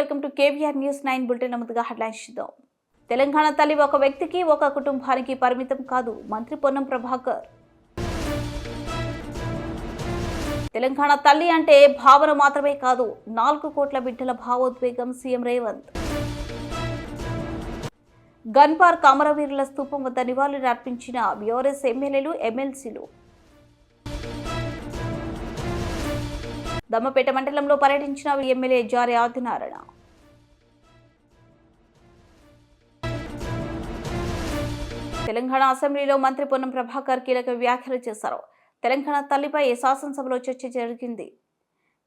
Welcome to KVR news 9 bulletin. ముందుగా headlines చూద్దాం. తెలంగాణ తల్లి ఒక వ్యక్తికి ఒక కుటుంబానికి పరిమితం కాదు, మంత్రి పొన్నం ప్రభాకర్. తెలంగాణ తల్లి అంటే భావన మాత్రమే కాదు, 4 కోట్ల బిడ్డల భావోద్వేగం సీఎం రేవంత్. గన్ పార్క్ అమరవీరుల స్తూపం వద్ద నివాళులు అర్పించిన బీఆర్ఎస్ ఎమ్మెల్యేలు, ఎమ్మెల్సీలు. దమ్మపేట మండలంలో పర్యటించిన ఎమ్మెల్యే జారే ఆదినారాయణ. తెలంగాణ అసెంబ్లీలో మంత్రి పొన్నం ప్రభాకర్ కీలక వ్యాఖ్యలు చేశారు. తెలంగాణ తల్లిపై శాసనసభలో చర్చ జరిగింది.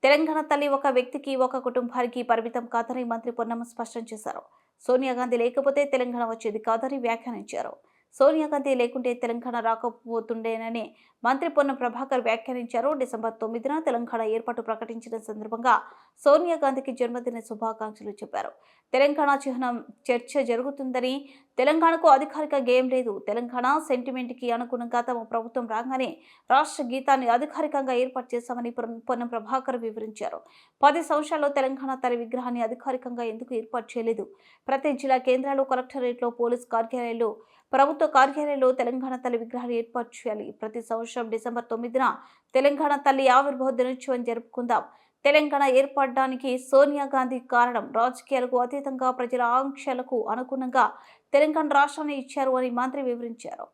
తెలంగాణ తల్లి ఒక వ్యక్తికి ఒక కుటుంబానికి పరిమితం కాదని మంత్రి పొన్నం స్పష్టం చేశారు. సోనియా గాంధీ లేకపోతే తెలంగాణ వచ్చేది కాదని వ్యాఖ్యానించారు. సోనియా గాంధీ లేకుంటే తెలంగాణ రాకపోతుండేనని మంత్రి పొన్నం ప్రభాకర్ వ్యాఖ్యానించారు. డిసెంబర్ 9న తెలంగాణ ఏర్పాటు ప్రకటించిన సందర్భంగా సోనియా గాంధీకి జన్మదిన శుభాకాంక్షలు చెప్పారు. తెలంగాణ చిహ్నం చర్చ జరుగుతుందని, తెలంగాణకు అధికారిక గేయం లేదు. తెలంగాణ సెంటిమెంట్కి అనుగుణంగా తమ ప్రభుత్వం రాగానే రాష్ట్ర గీతాన్ని అధికారికంగా ఏర్పాటు చేశామని పొన్నం ప్రభాకర్ వివరించారు. 10 సంవత్సరాల్లో తెలంగాణ తల్లి విగ్రహాన్ని అధికారికంగా ఎందుకు ఏర్పాటు చేయలేదు? ప్రతి జిల్లా కేంద్రాలు, కలెక్టరేట్లో, పోలీస్ కార్యాలయాలు, ప్రభుత్వ కార్యాలయాల్లో తెలంగాణ తల్లి విగ్రహాలు ఏర్పాటు చేయాలి. ప్రతి సంవత్సరం డిసెంబర్ 9న తెలంగాణ తల్లి ఆవిర్భావ దినోత్సవం జరుపుకుందాం. తెలంగాణ ఏర్పడడానికి సోనియా గాంధీ కారణం. రాజకీయాలకు అతీతంగా ప్రజల ఆంక్షలకు అనుగుణంగా తెలంగాణ రాష్ట్రాన్ని ఇచ్చారు అని మంత్రి వివరించారు.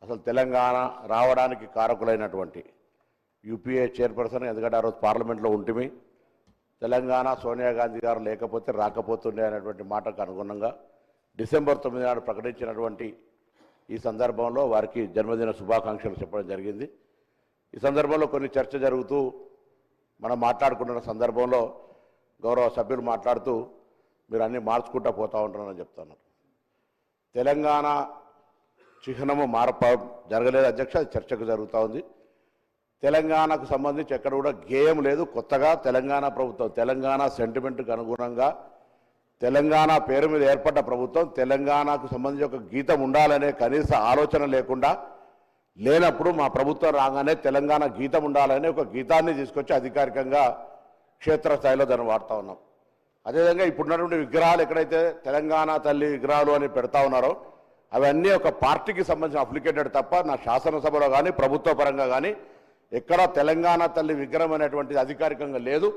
అసలు తెలంగాణ రావడానికి కారకులైనటువంటి యూపీఏ చైర్పర్సన్, ఎందుకంటే ఆ రోజు పార్లమెంట్లో ఉంటిమి, తెలంగాణ సోనియా గాంధీ గారు లేకపోతే రాకపోతుండే అనేటువంటి మాటకు అనుగుణంగా డిసెంబర్ 9 నాడు ప్రకటించినటువంటి ఈ సందర్భంలో వారికి జన్మదిన శుభాకాంక్షలు చెప్పడం జరిగింది. ఈ సందర్భంలో కొన్ని చర్చ జరుగుతూ మనం మాట్లాడుకుంటున్న సందర్భంలో గౌరవ సభ్యులు మాట్లాడుతూ మీరు అన్నీ మార్చుకుంటూ పోతూ ఉంటారని చెప్తున్నారు. తెలంగాణ చిహ్నము జరగలేదు అధ్యక్ష, అది చర్చకు జరుగుతూ ఉంది. తెలంగాణకు సంబంధించి ఎక్కడ కూడా గేయం లేదు. కొత్తగా తెలంగాణ ప్రభుత్వం తెలంగాణ సెంటిమెంట్కి అనుగుణంగా తెలంగాణ పేరు మీద ఏర్పడ్డ ప్రభుత్వం తెలంగాణకు సంబంధించి ఒక గీతం ఉండాలనే కనీస ఆలోచన లేకుండా లేనప్పుడు మా ప్రభుత్వం రాగానే తెలంగాణ గీతం ఉండాలనే ఒక గీతాన్ని తీసుకొచ్చి అధికారికంగా క్షేత్రస్థాయిలో దాన్ని వాడుతూ ఉన్నాం. అదేవిధంగా ఇప్పుడున్నటువంటి విగ్రహాలు ఎక్కడైతే తెలంగాణ తల్లి విగ్రహాలు అని పెడతా ఉన్నారో అవన్నీ ఒక పార్టీకి సంబంధించిన అప్లికేటెడ్ తప్ప నా శాసనసభలో కానీ ప్రభుత్వ పరంగా కానీ ఎక్కడా తెలంగాణ తల్లి విగ్రహం అనేటువంటిది అధికారికంగా లేదు.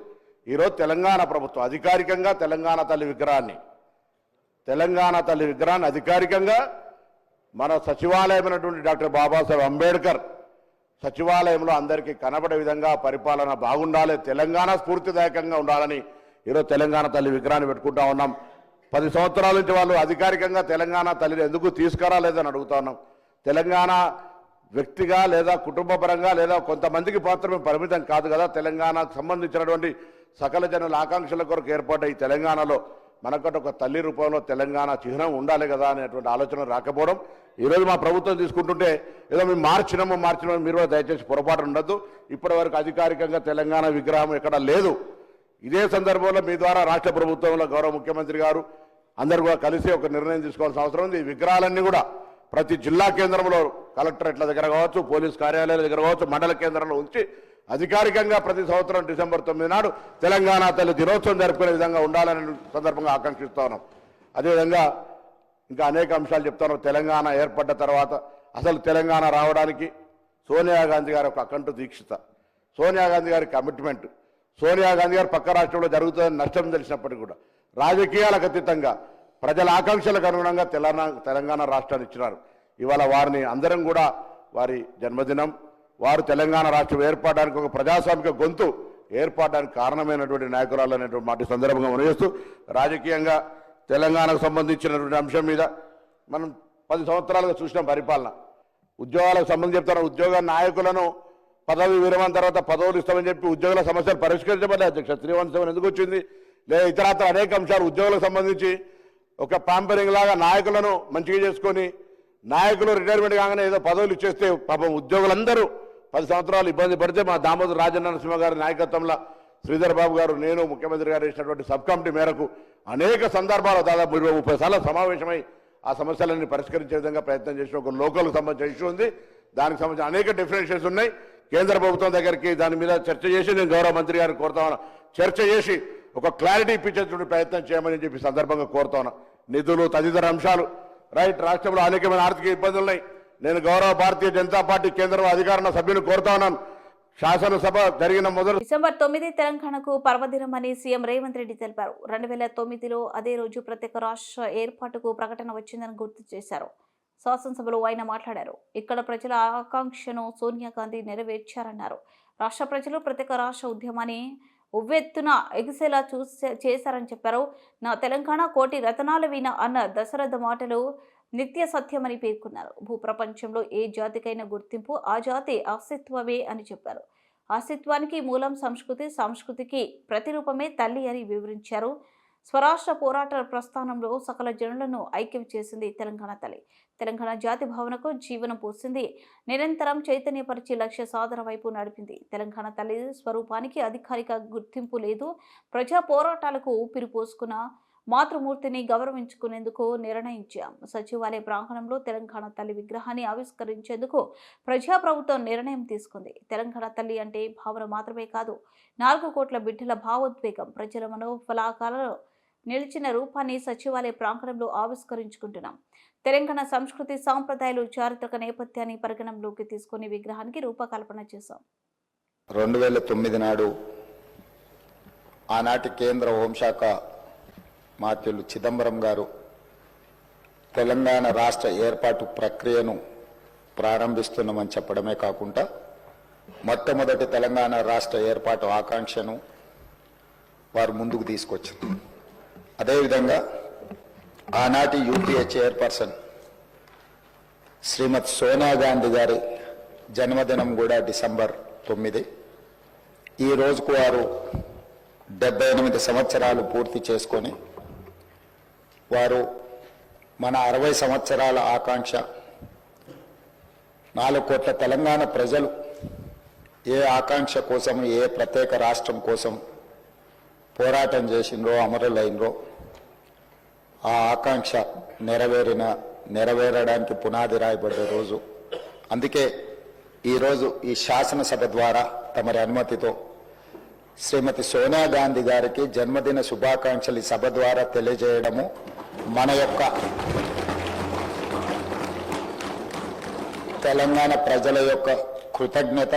ఈరోజు తెలంగాణ ప్రభుత్వం అధికారికంగా తెలంగాణ తల్లి విగ్రహాన్ని అధికారికంగా మన సచివాలయమైనటువంటి డాక్టర్ బాబాసాహెబ్ అంబేద్కర్ సచివాలయంలో అందరికీ కనబడే విధంగా పరిపాలన బాగుండాలి, తెలంగాణ స్ఫూర్తిదాయకంగా ఉండాలని ఈరోజు తెలంగాణ తల్లి విగ్రహాన్ని పెట్టుకుంటా ఉన్నాం. 10 సంవత్సరాల నుంచి వాళ్ళు అధికారికంగా తెలంగాణ తల్లిని ఎందుకు తీసుకురాలేదని అడుగుతా ఉన్నాం. తెలంగాణ వ్యక్తిగా లేదా కుటుంబ పరంగా లేదా కొంతమందికి మాత్రమే పరిమితం కాదు కదా. తెలంగాణకు సంబంధించినటువంటి సకల జనుల ఆకాంక్షల కొరకు ఏర్పాటు ఈ తెలంగాణలో మనకంటే ఒక తల్లి రూపంలో తెలంగాణ చిహ్నం ఉండాలి కదా అనేటువంటి ఆలోచన రాకపోవడం ఈరోజు మా ప్రభుత్వం తీసుకుంటుంటే ఏదో మేము మార్చినాము మీరు దయచేసి పొరపాటు ఉండద్దు. ఇప్పటి వరకు అధికారికంగా తెలంగాణ విగ్రహం ఎక్కడ లేదు. ఇదే సందర్భంలో మీ ద్వారా రాష్ట్ర ప్రభుత్వంలో గౌరవ ముఖ్యమంత్రి గారు అందరూ కూడా కలిసి ఒక నిర్ణయం తీసుకోవాల్సిన అవసరం ఉంది. ఈ విగ్రహాలన్నీ కూడా ప్రతి జిల్లా కేంద్రంలో కలెక్టరేట్ల దగ్గర కావచ్చు, పోలీస్ కార్యాలయాల దగ్గర కావచ్చు, మండల కేంద్రంలో ఉంచి అధికారికంగా ప్రతి సంవత్సరం డిసెంబర్ 9 నాడు తెలంగాణ తల్లి దినోత్సవం జరుపుకునే విధంగా ఉండాలని సందర్భంగా ఆకాంక్షిస్తూ ఉన్నాం. అదేవిధంగా ఇంకా అనేక అంశాలు చెప్తాను. తెలంగాణ ఏర్పడ్డ తర్వాత అసలు తెలంగాణ రావడానికి సోనియా గాంధీ గారి ఒక అకంఠ దీక్షిత, సోనియా గాంధీ గారి కమిట్మెంట్, సోనియా గాంధీ గారు పక్క రాష్ట్రంలో జరుగుతుందని నష్టం తెలిసినప్పటికీ కూడా రాజకీయాలకు అతీతంగా ప్రజల ఆకాంక్షలకు అనుగుణంగా తెలంగాణ రాష్ట్రాన్ని ఇచ్చినారు. ఇవాళ వారిని అందరం కూడా వారి జన్మదినం, వారు తెలంగాణ రాష్ట్రం ఏర్పడడానికి ఒక ప్రజాస్వామిక గొంతు ఏర్పడడానికి కారణమైనటువంటి నాయకురాలు అనేటువంటి మాట సందర్భంగా మనవేస్తూ రాజకీయంగా తెలంగాణకు సంబంధించినటువంటి అంశం మీద మనం 10 సంవత్సరాలుగా చూసిన పరిపాలన, ఉద్యోగాలకు సంబంధించి చెప్తారు. ఉద్యోగ నాయకులను పదవి విరమణ తర్వాత పదవులు ఇస్తామని చెప్పి ఉద్యోగుల సమస్యలు పరిష్కరించబడ్డాయి అధ్యక్ష. 317 ఎందుకు వచ్చింది? లేదా ఇతరత్ర అనేక అంశాలు ఉద్యోగులకు సంబంధించి ఒక ప్యాంపరింగ్ లాగా నాయకులను మంచిగా చేసుకొని నాయకులు రిటైర్మెంట్ కాగానే ఏదో పదవులు ఇచ్చేస్తే పాపం ఉద్యోగులందరూ 10 సంవత్సరాలు ఇబ్బంది పడితే మా దామోదర్ రాజనరసింహ గారి నాయకత్వంలో శ్రీధర్ బాబు గారు, నేను, ముఖ్యమంత్రి గారు వేసినటువంటి సబ్ కమిటీ మేరకు అనేక సందర్భాలు దాదాపు 20-30 సార్లు సమావేశమై ఆ సమస్యలన్నీ పరిష్కరించే విధంగా ప్రయత్నం చేసిన ఒక లోకల్కి సంబంధించిన ఇష్యూ ఉంది. దానికి సంబంధించిన అనేక డిఫరెన్షియేషన్స్ ఉన్నాయి. కేంద్ర ప్రభుత్వం దగ్గరికి దాని మీద చర్చ చేసి నేను గౌరవ మంత్రి గారిని కోరుతా ఉన్నా, చర్చ చేసి ఒక క్లారిటీ ఇప్పించేటువంటి ప్రయత్నం చేయమని చెప్పి సందర్భంగా కోరుతా ఉన్నా. నిధులు తదితర అంశాలు రైట్, రాష్ట్రంలో అనేకమైన ఆర్థిక ఇబ్బందులు ఉన్నాయి. నేను గౌరవ భారతీయ జనతా పార్టీ కేంద్రంలో అధికార సభ్యులు కోరుతా ఉన్నాను. శాసనసభ జరిగిన మొదలు డిసెంబర్ 9 తెలంగాణకు పర్వదినమని సీఎం రేవంత్ రెడ్డి తెలిపారు. 2009లో అదే రోజు ప్రత్యేక రాష్ట్ర ఏర్పాటుకు ప్రకటన వచ్చిందని గుర్తు చేశారు. శాసనసభలో ఆయన మాట్లాడారు. ఇక్కడ ప్రజల ఆకాంక్షను సోనియా గాంధీ నెరవేర్చారన్నారు. రాష్ట్ర ప్రజలు ప్రత్యేక రాష్ట్ర ఉద్యమాన్ని ఉవ్వెత్తున ఎగిసేలా చేశారని చెప్పారు. నా తెలంగాణ కోటి రతనాల వీణ అన్న దశరథ మాటలు నిత్య సత్యమని పేర్కొన్నారు. భూప్రపంచంలో ఏ జాతికైనా గుర్తింపు ఆ జాతి అస్తిత్వమే అని చెప్పారు. అస్తిత్వానికి మూలం సంస్కృతి, సంస్కృతికి ప్రతిరూపమే తల్లి అని వివరించారు. స్వరాష్ట్ర పోరాట ప్రస్థానంలో సకల జనులను ఐక్యం చేసింది తెలంగాణ తల్లి. తెలంగాణ జాతి భావనకు జీవనం పోసింది. నిరంతరం చైతన్యపరిచి లక్ష్య సాధన వైపు నడిపింది. తెలంగాణ తల్లి స్వరూపానికి అధికారిక గుర్తింపు లేదు. ప్రజా పోరాటాలకు ఊపిరి పోసుకున్న మాతృమూర్తిని గౌరవించుకునేందుకు నిర్ణయించాం. సచివాలయ ప్రాంగణంలో తెలంగాణ తల్లి విగ్రహాన్ని ఆవిష్కరించేందుకు ప్రజాప్రభుత్వం నిర్ణయం తీసుకుంది. తెలంగాణ తల్లి అంటే భావన మాత్రమే కాదు, 4 కోట్ల బిడ్డల భావోద్వేగం. ప్రజల మనోఫలాకాలలో నిలిచిన రూపాన్ని సచివాలయ ప్రాంగణంలో ఆవిష్కరించుకుంటున్నాం. తెలంగాణ సంస్కృతి, సాంప్రదాయాలు, చారిత్రక నేపథ్యాన్ని పరిగణనలోకి తీసుకుని విగ్రహానికి రూపకల్పన చేశాం. 2009 నాడు ఆనాటి కేంద్ర హోంశాఖ మాత్యులు చిదంబరం గారు తెలంగాణ రాష్ట్ర ఏర్పాటు ప్రక్రియను ప్రారంభిస్తున్నామని చెప్పడమే కాకుండా మొట్టమొదటి తెలంగాణ రాష్ట్ర ఏర్పాటు ఆకాంక్షను వారు ముందుకు తీసుకొచ్చారు. అదేవిధంగా ఆనాటి యూపీఏ చైర్పర్సన్ శ్రీమతి సోనియా గాంధీ గారి జన్మదినం కూడా డిసెంబర్ 9. ఈ రోజుకు వారు 78 సంవత్సరాలు పూర్తి చేసుకొని వారు మన 60 సంవత్సరాల ఆకాంక్ష 4 కోట్ల తెలంగాణ ప్రజలు ఏ ఆకాంక్ష కోసం, ఏ ప్రత్యేక రాష్ట్రం కోసం పోరాటం చేసిండ్రో, అమరులైనరో ఆ ఆకాంక్ష నెరవేరడానికి పునాది రాయబడే రోజు. అందుకే ఈరోజు ఈ శాసనసభ ద్వారా తమరి అనుమతితో శ్రీమతి సోనియా గాంధీ గారికి జన్మదిన శుభాకాంక్షలు ఈ సభ ద్వారా తెలియజేయడము మన యొక్క తెలంగాణ ప్రజల యొక్క కృతజ్ఞత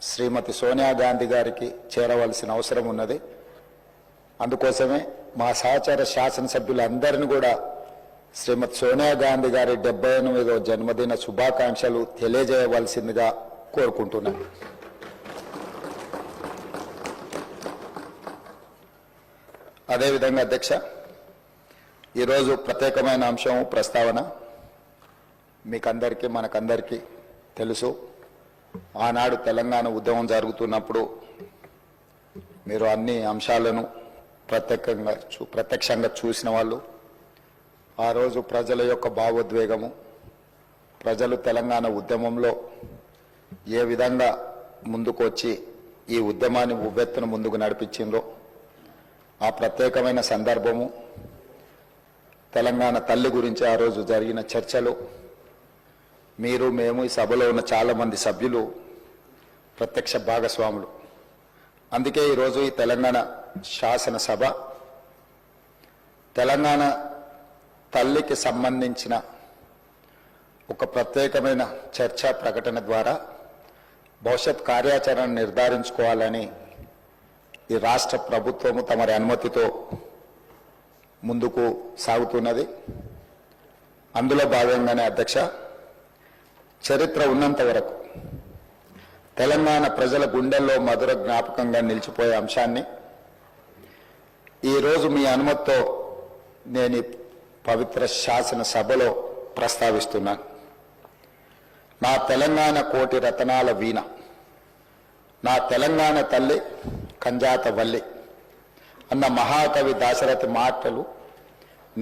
శ్రీమతి సోనియా గాంధీ గారికి చేరవలసిన అవసరం ఉన్నది. అందుకోసమే మా సహచర శాసనసభ్యులందరినీ కూడా శ్రీమతి సోనియా గాంధీ గారి 78వ జన్మదిన శుభాకాంక్షలు తెలియజేయవలసిందిగా కోరుకుంటున్నాను. అదేవిధంగా అధ్యక్ష, ఈరోజు ప్రత్యేకమైన అంశం ప్రస్తావన మీకందరికీ మనకందరికీ తెలుసు. ఆనాడు తెలంగాణ ఉద్యమం జరుగుతున్నప్పుడు మీరు అన్ని అంశాలను ప్రత్యక్షంగా చూసిన వాళ్ళు. ఆ రోజు ప్రజల యొక్క భావోద్వేగము, ప్రజలు తెలంగాణ ఉద్యమంలో ఏ విధంగా ముందుకు వచ్చి ఈ ఉద్యమాన్ని ఉవ్వెత్తున ముందుకు నడిపించిందో ఆ ప్రత్యేకమైన సందర్భము, తెలంగాణ తల్లి గురించి ఆ రోజు జరిగిన చర్చలు, మీరు మేము ఈ సభలో ఉన్న చాలామంది సభ్యులు ప్రత్యక్ష భాగస్వాములు. అందుకే ఈరోజు ఈ తెలంగాణ శాసనసభ తెలంగాణ తల్లికి సంబంధించిన ఒక ప్రత్యేకమైన చర్చా ప్రకటన ద్వారా భవిష్యత్ కార్యాచరణ నిర్ధారించుకోవాలని ఈ రాష్ట్ర ప్రభుత్వము తమరి అనుమతితో ముందుకు సాగుతున్నది. అందులో భాగంగానే అధ్యక్ష, చరిత్ర ఉన్నంత వరకు తెలంగాణ ప్రజల గుండెల్లో మధుర జ్ఞాపకంగా నిలిచిపోయే అంశాన్ని ఈరోజు మీ అనుమతితో నేను ఈ పవిత్ర శాసనసభలో ప్రస్తావిస్తున్నాను. నా తెలంగాణ కోటి రతనాల వీణ, నా తెలంగాణ తల్లి కంజాత వల్లి అన్న మహాకవి దాశరథి మాటలు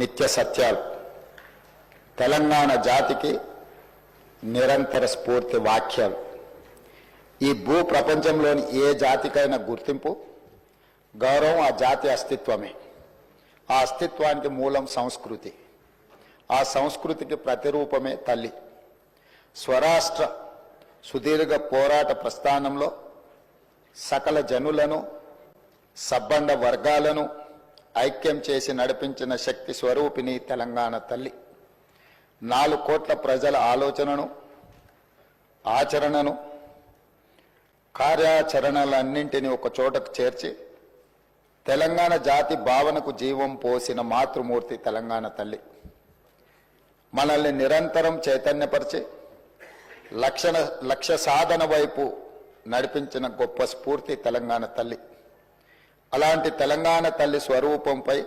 నిత్య సత్యాలు. తెలంగాణ జాతికి నిరంతర స్ఫూర్తి వాక్యాలు. ఈ భూ ప్రపంచంలోని ఏ జాతికైనా గుర్తింపు, గౌరవం ఆ జాతి అస్తిత్వమే. ఆ అస్తిత్వానికి మూలం సంస్కృతి. ఆ సంస్కృతికి ప్రతిరూపమే తల్లి. స్వరాష్ట్ర సుదీర్ఘ పోరాట ప్రస్థానంలో సకల జనులను సబ్బండ వర్గాలను ఐక్యం చేసి నడిపించిన శక్తి స్వరూపిణి తెలంగాణ తల్లి 4 కోట్ల ప్రజల ఆలోచనను ఆచరణను కార్యాచరణలన్నింటినీ ఒక చోటకు చేర్చి తెలంగాణ జాతి భావనకు జీవం పోసిన మాతృమూర్తి తెలంగాణ తల్లి మనల్ని నిరంతరం చైతన్యపరిచి లక్ష్య సాధన వైపు నడిపించిన గొప్ప స్ఫూర్తి తెలంగాణ తల్లి. అలాంటి తెలంగాణ తల్లి స్వరూపంపై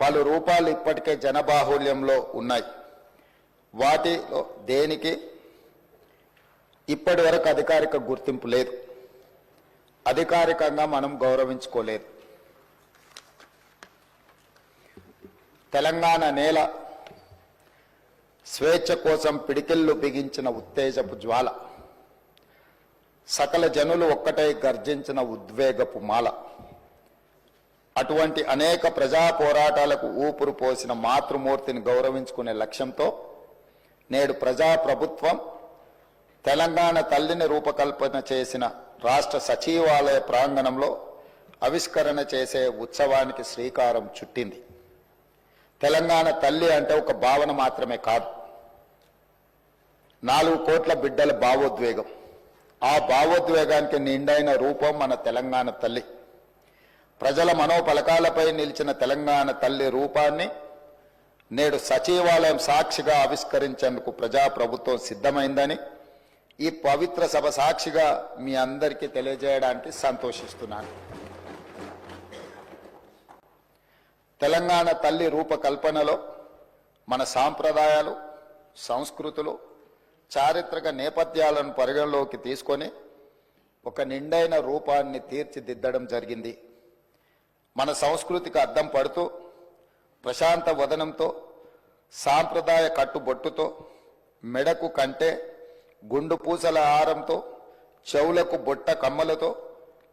పలు రూపాలు ఇప్పటికే జనబాహుళ్యంలో ఉన్నాయి. వాటిలో దేనికి ఇప్పటి వరకు అధికారిక గుర్తింపు లేదు, అధికారికంగా మనం గౌరవించుకోలేదు. తెలంగాణ నేల స్వేచ్ఛ కోసం పిడికిళ్ళు బిగించిన ఉత్తేజపు జ్వాల, సకల జనులు ఒక్కటై గర్జించిన ఉద్వేగపు మాల. అటువంటి అనేక ప్రజా పోరాటాలకు ఊపిరి పోసిన మాతృమూర్తిని గౌరవించుకునే లక్ష్యంతో నేడు ప్రజాప్రభుత్వం తెలంగాణ తల్లిని రూపకల్పన చేసిన రాష్ట్ర సచివాలయ ప్రాంగణంలో ఆవిష్కరణ చేసే ఉత్సవానికి శ్రీకారం చుట్టింది. తెలంగాణ తల్లి అంటే ఒక భావన మాత్రమే కాదు, 4 కోట్ల బిడ్డల భావోద్వేగం. ఆ భావోద్వేగానికి నిండైన రూపం మన తెలంగాణ తల్లి. ప్రజల మనోపలకాలపై నిలిచిన తెలంగాణ తల్లి రూపాన్ని నేడు సచివాలయం సాక్షిగా ఆవిష్కరించేందుకు ప్రజాప్రభుత్వం సిద్ధమైందని ఈ పవిత్ర సభ సాక్షిగా మీ అందరికీ తెలియజేయడానికి సంతోషిస్తున్నాను. తెలంగాణ తల్లి రూపకల్పనలో మన సాంప్రదాయాలు, సంస్కృతులు, చారిత్రక నేపథ్యాలను పరిగణలోకి తీసుకొని ఒక నిండైన రూపాన్ని తీర్చిదిద్దడం జరిగింది. మన సంస్కృతికి అద్దం పడుతూ ప్రశాంత వదనంతో, సాంప్రదాయ కట్టుబొట్టుతో, మెడకు కంటే గుండు పూసల హారంతో, చెవులకు బొట్ట కమ్మలతో,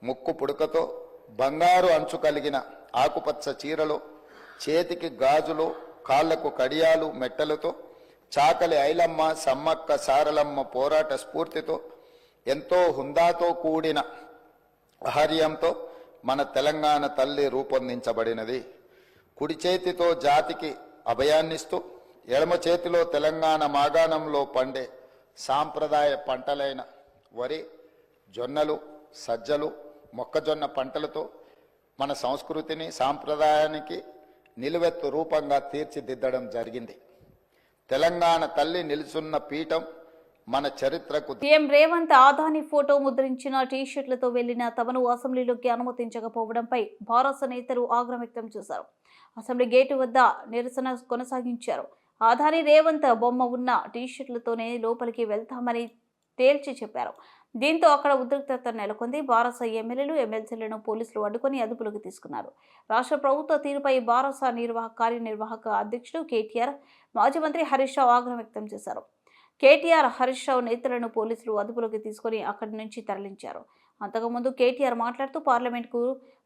ముక్కు పుడకతో, బంగారు అంచు కలిగిన ఆకుపచ్చ చీరలు, చేతికి గాజులు, కాళ్లకు కడియాలు మెట్టలతో, చాకలి ఐలమ్మ, సమ్మక్క సారలమ్మ పోరాట స్ఫూర్తితో, ఎంతో హుందాతో కూడిన ఆహార్యంతో మన తెలంగాణ తల్లి రూపొందించబడినది. కుడి చేతితో జాతికి అభయాన్నిస్తూ, ఎడమ చేతిలో తెలంగాణ మాగాణంలో పండే సాంప్రదాయ పంటలైన వరి, జొన్నలు, సజ్జలు, మొక్కజొన్న పంటలతో మన సంస్కృతిని, సాంప్రదాయానికి నిలువెత్తు రూపంగా తీర్చిదిద్దడం జరిగింది. తెలంగాణ తల్లి నిలుచున్న పీఠం మన చరిత్రకు. సీఎం రేవంత్ ఆదాని ఫోటో ముద్రించిన టీషర్ట్లతో వెళ్లిన తమను అసెంబ్లీలోకి అనుమతించకపోవడంపై భారత నేతలు ఆగ్రహం వ్యక్తం చేశారు. అసెంబ్లీ గేటు వద్ద నిరసన కొనసాగించారు. ఆదాని రేవంత్ బొమ్మ ఉన్న టీషర్ట్లతోనే లోపలికి వెళ్తామని తేల్చి చెప్పారు. దీంతో అక్కడ ఉద్రిక్తత నెలకొంది. భారత ఎమ్మెల్యేలు, ఎమ్మెల్సీలను పోలీసులు అడ్డుకొని అదుపులోకి తీసుకున్నారు. రాష్ట్ర ప్రభుత్వ తీరుపై భారత కార్యనిర్వాహక అధ్యక్షుడు కేటీఆర్, మాజీ మంత్రి హరీష్ రావు ఆగ్రహం వ్యక్తం చేశారు. కేటీఆర్, హరీష్ రావు నేతలను పోలీసులు అదుపులోకి తీసుకుని అక్కడి నుంచి తరలించారు. అంతకుముందు కేటీఆర్ మాట్లాడుతూ పార్లమెంట్కు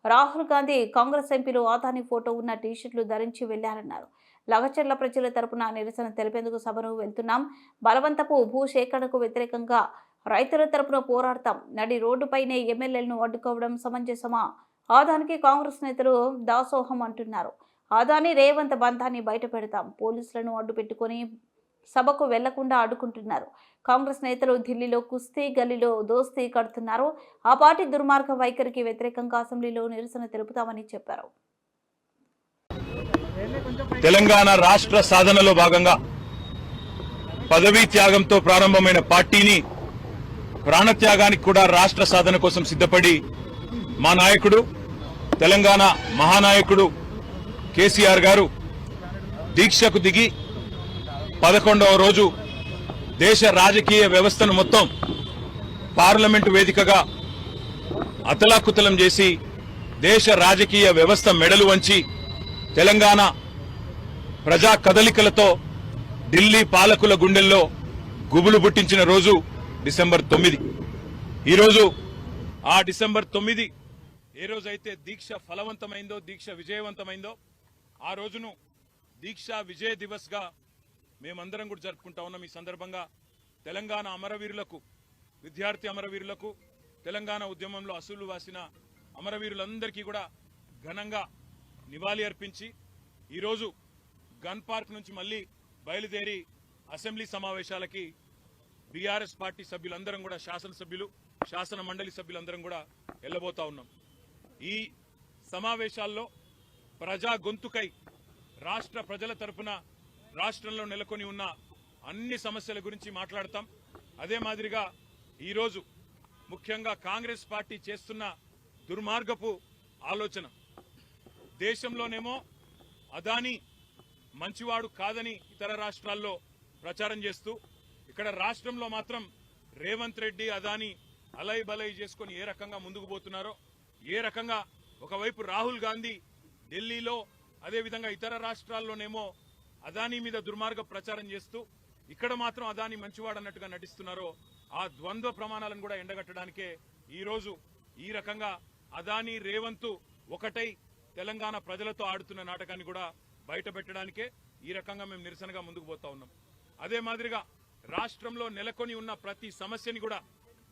రాహుల్ గాంధీ, కాంగ్రెస్ ఎంపీలు ఆదాని ఫోటో ఉన్న టీషర్ట్లు ధరించి వెళ్లారన్నారు. లగచర్ల ప్రజల తరపున నిరసన తెలిపేందుకు సభను వెళ్తున్నాం. బలవంతపు భూసేకరణకు వ్యతిరేకంగా రైతుల తరపున పోరాడతాం. నడి రోడ్డుపైనే ఎమ్మెల్యేలను అడ్డుకోవడం సమంజసమా? ఆదానికి కాంగ్రెస్ నేతలు దాసోహం అంటున్నారు. ఆదాని రేవంత్ బంధాన్ని బయట పెడతాం. పోలీసులను అడ్డు పెట్టుకుని సభకు వెళ్లకుండా అడ్డుకుంటున్నారు. కాంగ్రెస్ నేతలు ఢిల్లీలో కుస్తీ, గల్లీలో దోస్తీ కడుతున్నారు. ఆ పార్టీ దుర్మార్గ వైఖరికి వ్యతిరేకంగా అసెంబ్లీలో నిరసన తెలుపుతామని చెప్పారు. తెలంగాణ రాష్ట్ర సాధనలో భాగంగా పదవీ త్యాగంతో ప్రారంభమైన పార్టీని ప్రాణత్యాగానికి కూడా రాష్ట్ర సాధన కోసం సిద్ధపడి మా నాయకుడు, తెలంగాణ మహానాయకుడు కేసీఆర్ గారు దీక్షకు దిగి 11వ రోజు దేశ రాజకీయ వ్యవస్థను మొత్తం పార్లమెంటు వేదికగా అతలాకుతలం చేసి దేశ రాజకీయ వ్యవస్థ మెడలు వంచి తెలంగాణ ప్రజా కదలికలతో ఢిల్లీ పాలకుల గుండెల్లో గుబులు పుట్టించిన రోజు డిసెంబర్ 9. ఈరోజు ఆ డిసెంబర్ 9 ఏ రోజైతే దీక్ష ఫలవంతమైందో, దీక్ష విజయవంతమైందో, ఆ రోజును దీక్షా విజయ దివస్ గా మేమందరం కూడా జరుపుకుంటా ఉన్నాం. ఈ సందర్భంగా తెలంగాణ అమరవీరులకు విద్యార్థి అమరవీరులకు, తెలంగాణ ఉద్యమంలో అసూలు వాసిన అమరవీరులందరికీ కూడా ఘనంగా నివాళి అర్పించి ఈరోజు గన్ పార్క్ నుంచి మళ్ళీ బయలుదేరి అసెంబ్లీ సమావేశాలకి బీఆర్ఎస్ పార్టీ సభ్యులందరం కూడా, శాసనసభ్యులు, శాసన మండలి సభ్యులందరం కూడా వెళ్ళబోతా ఉన్నాం. ఈ సమావేశాల్లో ప్రజా గొంతుకై రాష్ట్ర ప్రజల తరపున రాష్ట్రంలో నెలకొని ఉన్న అన్ని సమస్యల గురించి మాట్లాడతాం. అదే మాదిరిగా ఈరోజు ముఖ్యంగా కాంగ్రెస్ పార్టీ చేస్తున్న దుర్మార్గపు ఆలోచన, దేశంలోనేమో అదానీ మంచివాడు కాదని ఇతర రాష్ట్రాల్లో ప్రచారం చేస్తూ, ఇక్కడ రాష్ట్రంలో మాత్రం రేవంత్ రెడ్డి అదానీ అలై బలై చేసుకొని ఏ రకంగా ముందుకు పోతున్నారో, ఏ రకంగా ఒకవైపు రాహుల్ గాంధీ ఢిల్లీలో, అదేవిధంగా ఇతర రాష్ట్రాల్లోనేమో అదానీ మీద దుర్మార్గ ప్రచారం చేస్తూ ఇక్కడ మాత్రం అదానీ మంచివాడన్నట్టుగా నటిస్తున్నారో, ఆ ద్వంద్వ ప్రమాణాలను కూడా ఎండగట్టడానికే ఈరోజు ఈ రకంగా అదానీ రేవంత్ ఒకటై తెలంగాణ ప్రజలతో ఆడుతున్న నాటకాన్ని కూడా బయట పెట్టడానికే ఈ రకంగా మేము నిరసనగా ముందుకు పోతా ఉన్నాం. అదే మాదిరిగా రాష్ట్రంలో నెలకొని ఉన్న ప్రతి సమస్యని కూడా,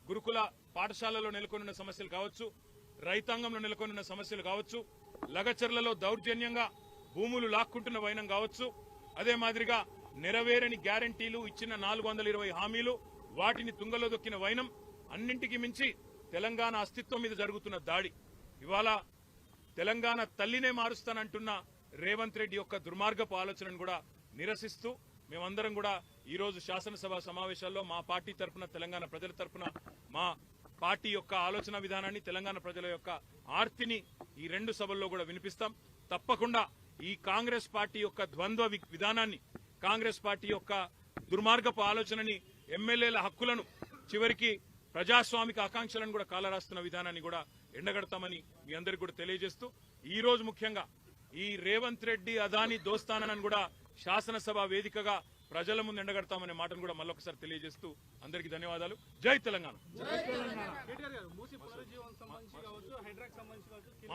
గురుకుల పాఠశాలలో నెలకొని ఉన్న సమస్యలు కావచ్చు, రైతాంగంలో నెలకొని ఉన్న సమస్యలు కావచ్చు, లగచర్లలో దౌర్జన్యంగా భూములు లాక్కుంటున్న వైనం కావచ్చు, అదే మాదిరిగా నెరవేరని గ్యారంటీలు, ఇచ్చిన 420 హామీలు, వాటిని తుంగలో దొక్కిన వైనం, అన్నింటికి మించి తెలంగాణ అస్తిత్వం మీద జరుగుతున్న దాడి, ఇవాళ తెలంగాణ తల్లినే మారుస్తానంటున్న రేవంత్ రెడ్డి యొక్క దుర్మార్గపు ఆలోచనను కూడా నిరసిస్తూ మేమందరం కూడా ఈరోజు శాసనసభ సమావేశాల్లో మా పార్టీ తరఫున, తెలంగాణ ప్రజల తరఫున మా పార్టీ యొక్క ఆలోచన విధానాన్ని, తెలంగాణ ప్రజల యొక్క ఆర్తిని ఈ రెండు సభల్లో కూడా వినిపిస్తాం. తప్పకుండా ఈ కాంగ్రెస్ పార్టీ యొక్క ద్వంద్వ విధానాన్ని, కాంగ్రెస్ పార్టీ యొక్క దుర్మార్గపు ఆలోచనని, ఎమ్మెల్యేల హక్కులను, చివరికి ప్రజాస్వామిక ఆకాంక్షలను కూడా కాలరాస్తున్న విధానాన్ని కూడా ఎండగడతామని మీ అందరికీ కూడా తెలియజేస్తూ, ఈ రోజు ముఖ్యంగా ఈ రేవంత్ రెడ్డి అదానీ దోస్తానని కూడా శాసనసభ వేదికగా ప్రజల ముందు ఎండగడతామనే మాటను కూడా మళ్ళొకసారి తెలియజేస్తూ అందరికీ ధన్యవాదాలు. జై తెలంగాణ.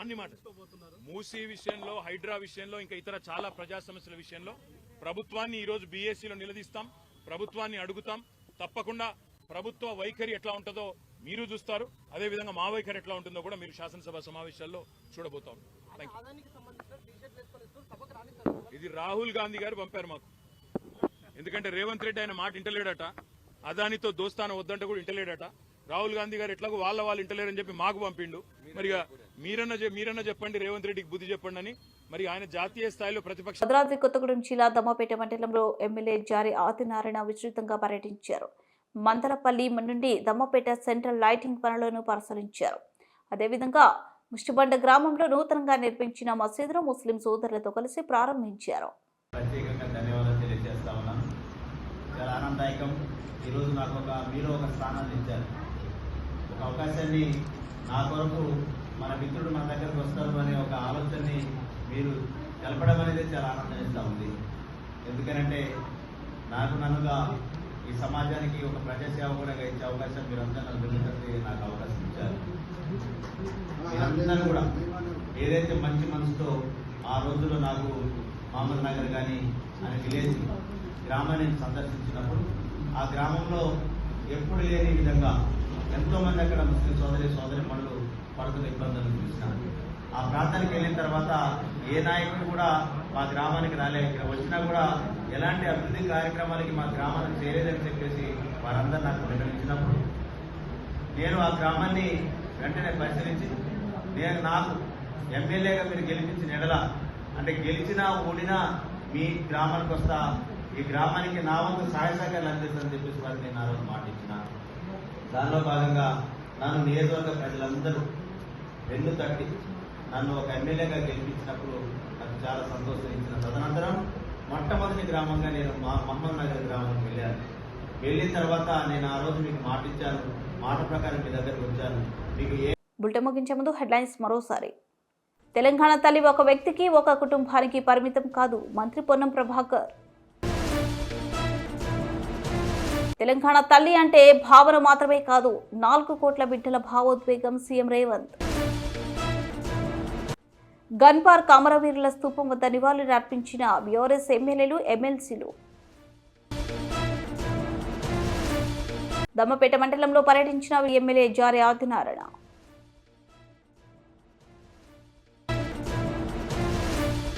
అన్ని మాట మూసీ విషయంలో, హైడ్రా విషయంలో, ఇంకా ఇతర చాలా ప్రజా సమస్యల విషయంలో ప్రభుత్వాన్ని ఈరోజు బీఏసీలో నిలదీస్తాం, ప్రభుత్వాన్ని అడుగుతాం. తప్పకుండా ప్రభుత్వ వైఖరి ఎట్లా ఉంటుందో మీరు చూస్తారు, అదేవిధంగా మా వైఖరి ఎట్లా ఉంటుందో కూడా మీరు శాసనసభ సమావేశాల్లో చూడబోతాం. ఇది రాహుల్ గాంధీ గారు పంపారు మాకు, ఎందుకంటే రేవంత్ రెడ్డి ఆయన మాట ఇంటలేడట, అదానితో దోస్తాన వద్దంటే కూడా ఇంటలేడట. రాహుల్ గాంధీ గారు ఎట్లాగో వాళ్ళు ఇంటలేరని చెప్పి మాకు పంపిండు. మరి మీరన్నా చెప్పండి, రేవంత్ రెడ్డికి బుద్ధి చెప్పండి అని. మరి ఆయన జాతీయ స్థాయిలో ప్రతిపక్ష. భద్రాద్రి కొత్తగూడెం జిల్లా దమ్మపేట మండలంలో ఎమ్మెల్యే జారి ఆదినారాయణ విస్తృతంగా పర్యటించారు. మందలపల్లి నుండి దమ్మపేట సెంట్రల్ లైటింగ్ పనులను పరిశీలించారు. అదేవిధంగా ముష్టిబండ గ్రామంలో నూతనంగా నిర్మించిన మసీదును ముస్లిం సోదరులతో కలిసి ప్రారంభించారు. ప్రత్యేకంగా ధన్యవాదాలు తెలియజేస్తా ఉన్నాను. చాలా ఆనందదాయకం. ఈరోజు నాకు మీరు ఒక స్థానాన్ని ఇచ్చారు, ఒక అవకాశాన్ని నా కొరకు మన మిత్రుడు మన దగ్గరకు వస్తారు అనే ఒక ఆలోచనని మీరు తెలపడం అనేది చాలా ఆనందం ఉంది. ఎందుకనంటే నన్నుగా ఈ సమాజానికి ఒక ప్రజాసేవకుడిగా ఇచ్చే అవకాశం మీరందరూ నాకు వెళ్ళి నాకు అవకాశం ఇచ్చారు. మీరందరూ కూడా ఏదైతే మంచి మనసుతో ఆ రోజుల్లో నాకు మహమ్మద్ నగర్ కానీ అనే విలేజ్ గ్రామాన్ని సందర్శించినప్పుడు ఆ గ్రామంలో ఎప్పుడు లేని విధంగా ఎంతోమంది అక్కడ ముస్లిం సోదరి మనులు పడుతున్న ఇబ్బందులను చూసినారు. ఆ ప్రాంతానికి వెళ్ళిన తర్వాత ఏ నాయకుడు కూడా మా గ్రామానికి రాలే, ఇక్కడ వచ్చినా కూడా ఎలాంటి అభివృద్ధి కార్యక్రమాలకి మా గ్రామానికి చేరేదని చెప్పేసి వారందరూ నాకు నిర్ణయించినప్పుడు నేను ఆ గ్రామాన్ని వెంటనే పరిశీలించి నాకు ఎమ్మెల్యేగా మీరు గెలిపించిన ఎడల, అంటే గెలిచినా ఓడినా మీ గ్రామానికి వస్తా, ఈ గ్రామానికి నా వంతు సహాయ సహకారాలు అందిస్తానని చెప్పేసి వారికి నేను ఆ రోజు మాట ఇచ్చిన. దానిలో భాగంగా నన్ను నియోజకవర్గ ప్రజలందరూ వెన్ను తట్టి నన్ను ఒక ఎమ్మెల్యేగా గెలిపించినప్పుడు నాకు చాలా సంతోషించిన. తదనంతరం మొట్టమొదటి గ్రామంగా నేను మహమ్మద్ నగర్ గ్రామానికి వెళ్ళాను. వెళ్ళిన తర్వాత నేను ఆ రోజు మీకు మాట ఇచ్చాను, మాట ప్రకారం మీ దగ్గరకు వచ్చాను. మీకు బులెటిన్ ముగించే ముందు హెడ్లైన్స్ మరోసారి. తెలంగాణ తల్లి ఒక వ్యక్తికి, ఒక కుటుంబానికి పరిమితం కాదు, మంత్రి పొన్నం ప్రభాకర్. తెలంగాణ తల్లి అంటే భావన మాత్రమే కాదు, 4 కోట్ల బిడ్డల భావోద్వేగం, సీఎం రేవంత్. గన్ పార్క్ అమరవీరుల స్తూపం వద్ద నివాళులు అర్పించిన బీఆర్ఎస్ ఎమ్మెల్యేలు, ఎమ్మెల్సీలు. దమ్మపేట మండలంలో పర్యటించిన ఎమ్మెల్యే జారి ఆదినారాయణ.